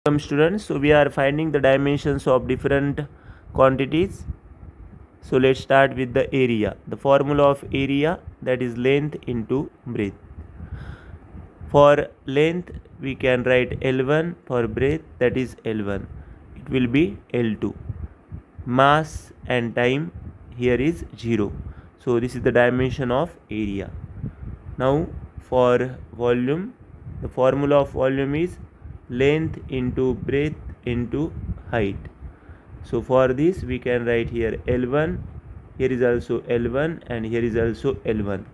Welcome students. So we are finding the dimensions of different quantities. So let's start with the area. The formula of area, that is length into breadth. For length we can write L1, for breadth that is L1. It will be L2. Mass and time here is 0. So this is the dimension of area. Now for volume, the formula of volume is length into breadth into height. So for this we can write here L1, here is also L1 and here is also L1,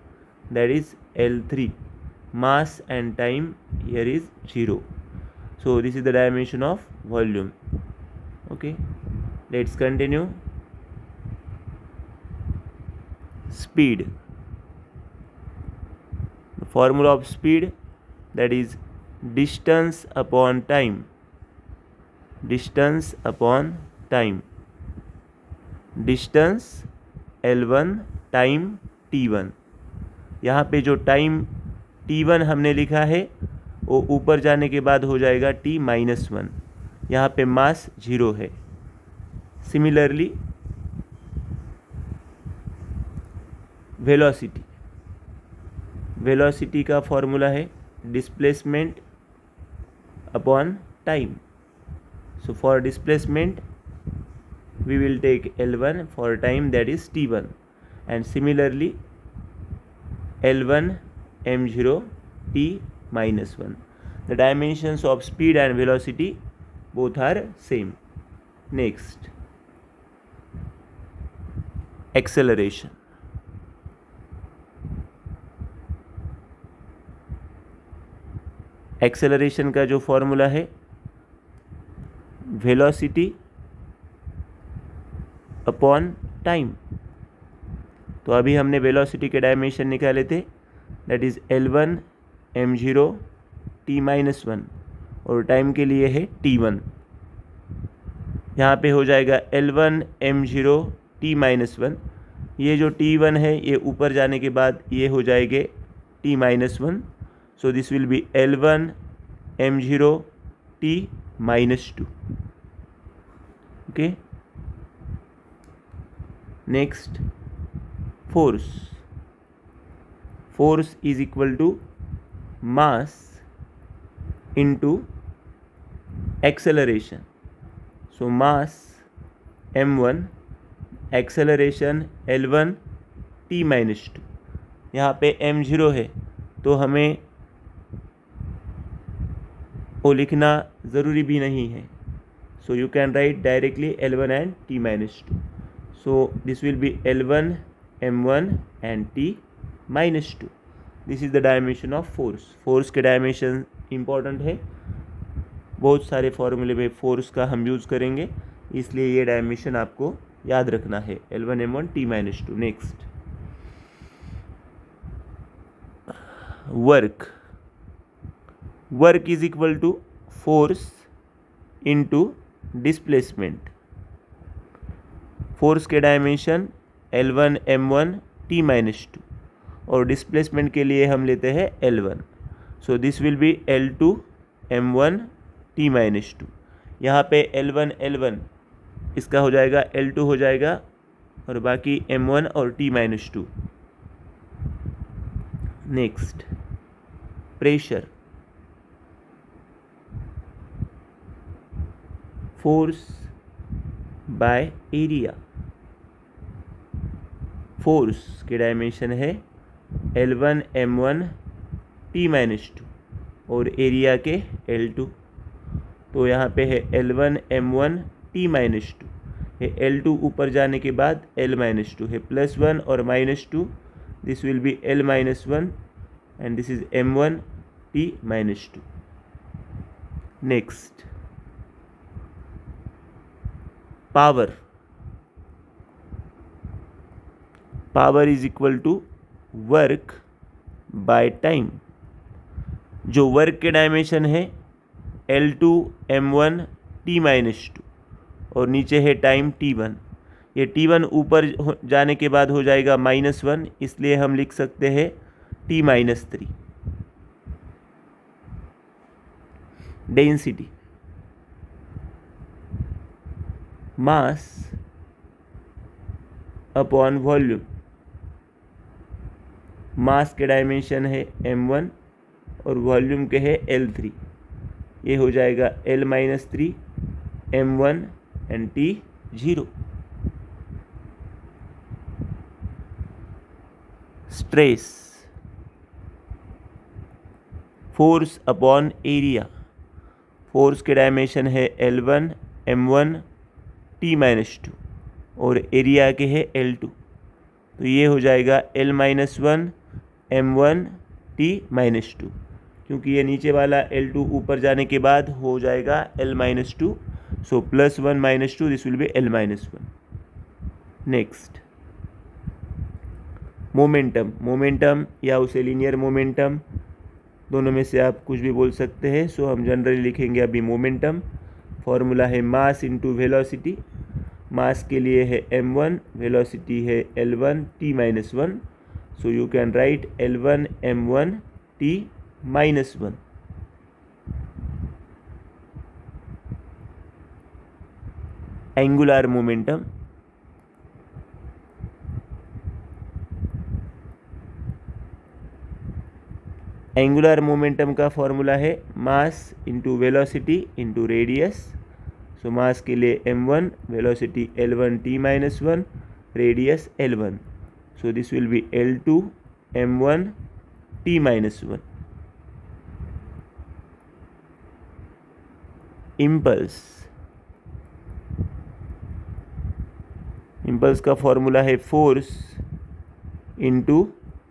that is L3. Mass and time here is 0. So this is the dimension of volume. Okay, let's continue. Speed. The formula of speed, that is distance upon time. Distance upon time. Distance L1, time T1. यहाँ पे जो time T1 हमने लिखा है वो ऊपर जाने के बाद हो जाएगा T-1. यहाँ पे मास 0 है. Similarly velocity. वेलोसिटी का फॉर्मूला है displacement upon time. So for displacement we will take L1, for time that is T1, and similarly L1 m0 T-1. The dimensions of speed and velocity both are same. Next, acceleration. Acceleration का जो formula है velocity upon time. तो अभी हमने velocity के dimension निकाले थे, that is L1 m0 T-1 और टाइम के लिए है T1. यहाँ पे हो जाएगा L1 m0 T-1. ये जो T1 है ये ऊपर जाने के बाद ये हो जाएंगे T-1. So this will B L1 m0 T-2. Okay, next, force. Force is equal to mass into acceleration. So mass m1, acceleration L1 T-2. यहाँ पे m0 है तो हमें वो लिखना ज़रूरी भी नहीं है. So you can write directly L1 and T-2. So this will be L1 m1 and T-2. This is the dimension of force. Force के dimension important है. बहुत सारे फॉर्मूले में फोर्स का हम यूज़ करेंगे, इसलिए ये डायमेंशन आपको याद रखना है, L1 m1 T-2. Next, work. Work is equal to force into displacement. Force के डायमेंशन L1 m1 T-2 और डिस्प्लेसमेंट के लिए हम लेते हैं L1. So this will be L2 m1 T-2. यहाँ पे L1 इसका हो जाएगा L2 हो जाएगा और बाकी m1 और T-2. Next, pressure. Force by area. Force के डायमेंशन है L1 m1 T-2 और एरिया के L2. तो यहाँ पे है L1 m1 T-2 है, L2 ऊपर जाने के बाद L-2 है, +1 और -2. This will be L-1 and this is m1 T-2. Next, power. Power is equal to work by time. जो वर्क के डायमेंशन है L2 m1 T-2 और नीचे है टाइम T1. ये T1 ऊपर जाने के बाद हो जाएगा -1, इसलिए हम लिख सकते हैं T-3. Density. Mass upon volume. Mass के डायमेंशन है m1 और वॉल्यूम के है L3। ये हो जाएगा L-3 m1 and T0। Stress, force upon area. Force के डायमेंशन है L1 m1 T-2 और एरिया के है L2। तो ये हो जाएगा L-1 m1 T-2, क्योंकि ये नीचे वाला L2 ऊपर जाने के बाद हो जाएगा L-2। So +1 -2 this will be L-1। Next, momentum. Momentum या उसे लीनियर मोमेंटम, दोनों में से आप कुछ भी बोल सकते हैं। सो हम जनरली लिखेंगे अभी मोमेंटम। फॉर्मूला है मास इंटू वेलोसिटी। मास के लिए है m1, वेलोसिटी है L1 T-1। So you can write L1 m1 T-1। Angular momentum. Angular momentum का फॉर्मूला है mass into velocity into radius. So mass के लिए m1, velocity L1 T-1, radius L1। So this will be L2 m1 T-1। Impulse. Impulse का formula है force into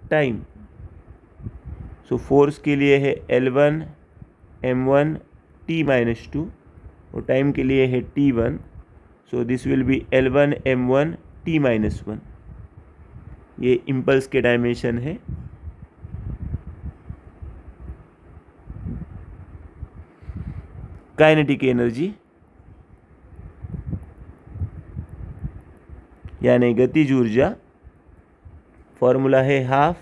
time. So force के लिए है L1 m1 T-2 और time के लिए है T1। So this will B L1 m1 T-1। ये इम्पल्स के डायमेंशन है। काइनेटिक एनर्जी यानी गतिज ऊर्जा। फॉर्मूला है हाफ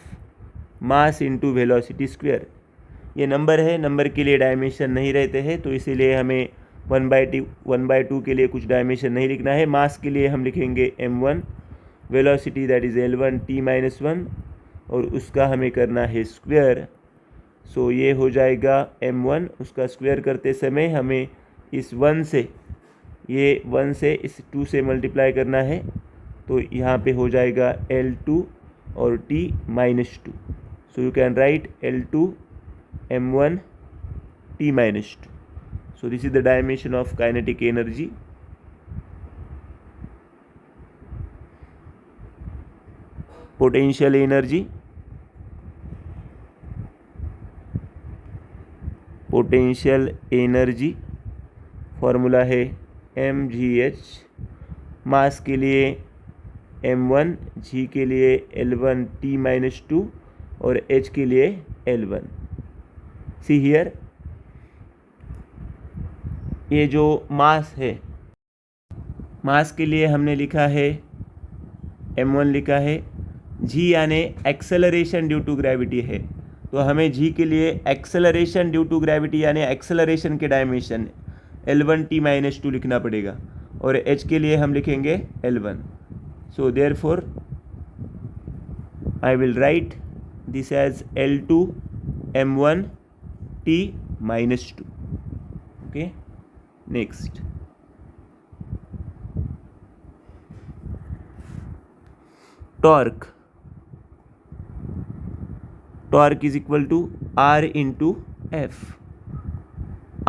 मास इंटू वेलोसिटी स्क्वायर। ये नंबर है, नंबर के लिए डायमेंशन नहीं रहते हैं, तो इसीलिए हमें 1/2 के लिए कुछ डायमेंशन नहीं लिखना है। मास के लिए हम लिखेंगे m1, velocity that is L1 T-1 और उसका हमें करना है स्क्वायर। सो ये हो जाएगा m1, उसका स्क्वायर करते समय हमें इस 1 से, ये 1 से इस 2 से मल्टीप्लाई करना है। तो यहाँ पे हो जाएगा L2 और T-2। So you can right L2 m1 T-2। So this is the dimension of kinetic energy. Potential energy. Potential energy formula है mgh। मास के लिए m1, g के लिए L1 T-2 और h के लिए L1। सी हियर, ये जो मास है, मास के लिए हमने लिखा है m1 लिखा है। g यानी एक्सेलरेशन ड्यू टू ग्रेविटी है, तो हमें g के लिए एक्सेलरेशन ड्यू टू ग्रेविटी यानी एक्सेलरेशन के डायमेंशन L1 T-2 लिखना पड़ेगा और h के लिए हम लिखेंगे L1। So therefore I will write this as L2 m1 T-2। Okay, next, torque। Torque is equal to R into F।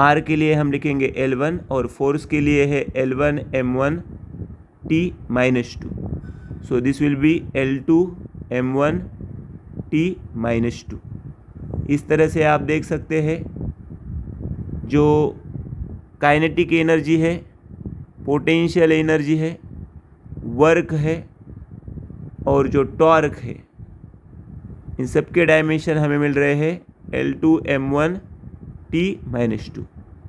R के लिए हम लिखेंगे L1 और फोर्स के लिए है L1 m1 T-2। So this will be L2 m1 T-2। इस तरह से आप देख सकते हैं जो काइनेटिक एनर्जी है, पोटेंशियल एनर्जी है, वर्क है और जो टॉर्क है, इन सब के डायमेंशन हमें मिल रहे हैं L2 m1 T-2।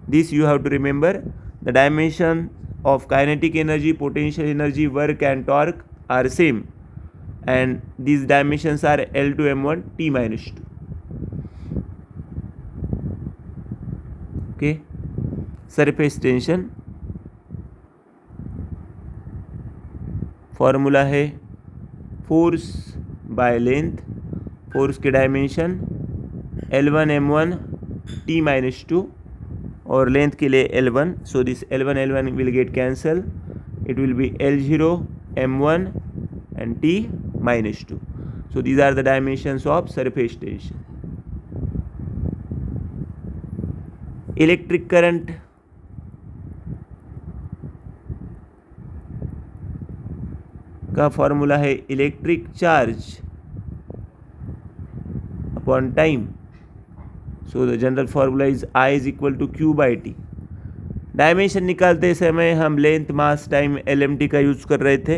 This you have to remember, the dimension of kinetic energy, potential energy, work and torque are same and these dimensions are L2 m1 T-2। Okay, surface tension। Formula है force by length, force के dimension L1 M1 T-2 और length के लिए L1, so this L1 will get cancel, it will be L0 M1 and T-2. So these are the dimensions of surface tension. Electric current का formula है electric charge upon time. So the general formula is I is equal to Q/T. Dimension निकालते समय हम length mass time LMT का use कर रहे थे,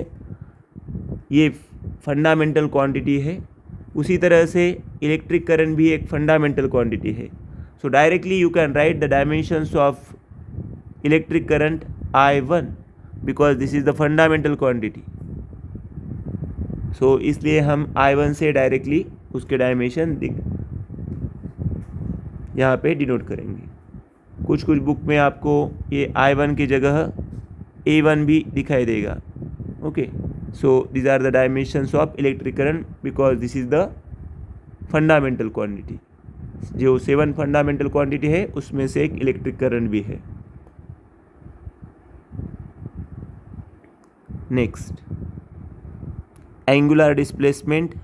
ये फंडामेंटल क्वांटिटी है. उसी तरह से इलेक्ट्रिक करंट भी एक फंडामेंटल क्वांटिटी है. So directly you can write the dimensions of electric current I1 because this is the fundamental quantity. So इसलिए हम I1 से डायरेक्टली उसके डायमेंशन यहाँ पे डिनोट करेंगे. कुछ बुक में आपको ये I1 की जगह A1 भी दिखाई देगा. Okay, so these are the dimensions of electric current because this is the fundamental quantity. जो 7 फंडामेंटल क्वांटिटी है उसमें से एक इलेक्ट्रिक करंट भी है. Next, angular displacement.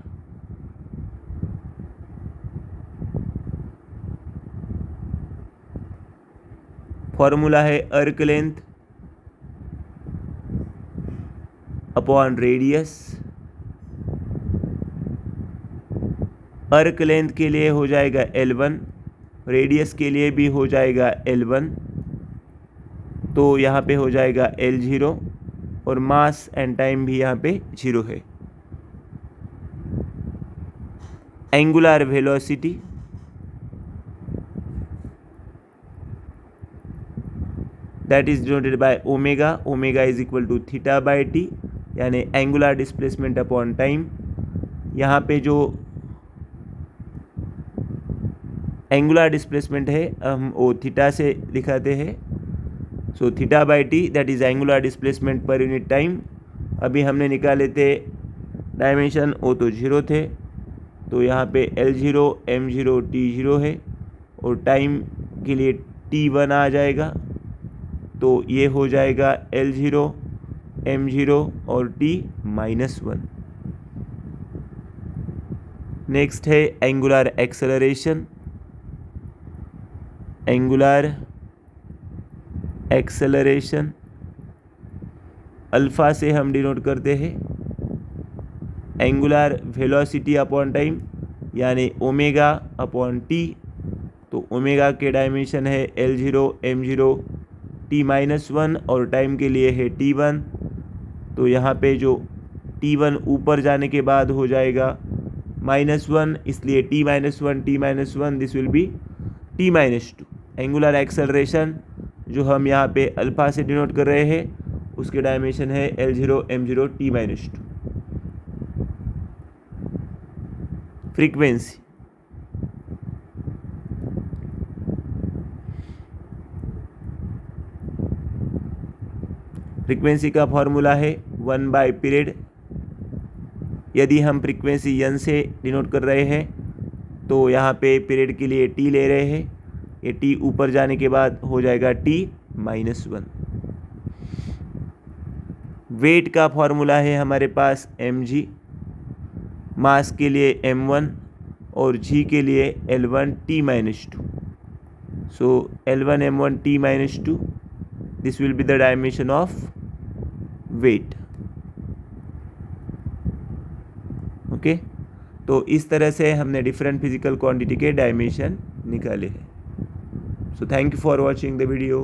फॉर्मूला है अर्क लेंथ अपॉन रेडियस. अर्क लेंथ के लिए हो जाएगा L1, रेडियस के लिए भी हो जाएगा L1, तो यहाँ पे हो जाएगा L0 और मास एंड टाइम भी यहाँ पे 0 है. Angular velocity, that is denoted by omega. Omega is equal to θ/t, यानी एंगुलर डिस्प्लेसमेंट अपॉन टाइम. यहाँ पे जो एंगुलर डिस्प्लेसमेंट है हम वो थीटा से दिखाते हैं. सो θ/t that is angular displacement per unit time. अभी हमने निकाले थे डायमेंशन, वो तो 0 थे, तो यहाँ पे L0 M0 T0 है और टाइम के लिए T1 आ जाएगा, तो ये हो जाएगा L0 M0 और T-1. नेक्स्ट है angular acceleration. Angular acceleration alpha से हम डिनोट करते हैं एंगुलर वेलोसिटी अपॉन टाइम, यानी ओमेगा अपॉन टी. तो ओमेगा के डायमेंशन है L0 M0 T-1 और टाइम के लिए है T1. तो यहाँ पे जो T1 ऊपर जाने के बाद हो जाएगा -1, इसलिए T-1 this will B T-2. Angular acceleration जो हम यहाँ पे अल्फा से डिनोट कर रहे हैं उसके डायमेंशन है L0 M0 T-2. Frequency, frequency का फॉर्मूला है 1/पीरियड. यदि हम फ्रीक्वेंसी n से डिनोट कर रहे हैं तो यहाँ पे पीरियड के लिए t ले रहे हैं, ये t ऊपर जाने के बाद हो जाएगा T-1. वेट का फॉर्मूला है हमारे पास mg, मास के लिए m1 और g के लिए L1 T-2. So L1 M1 T-2, this will be the dimension of weight. Okay, तो इस तरह से हमने डिफरेंट फिजिकल क्वांटिटी के डायमेंशन निकाले हैं. So thank you for watching the video.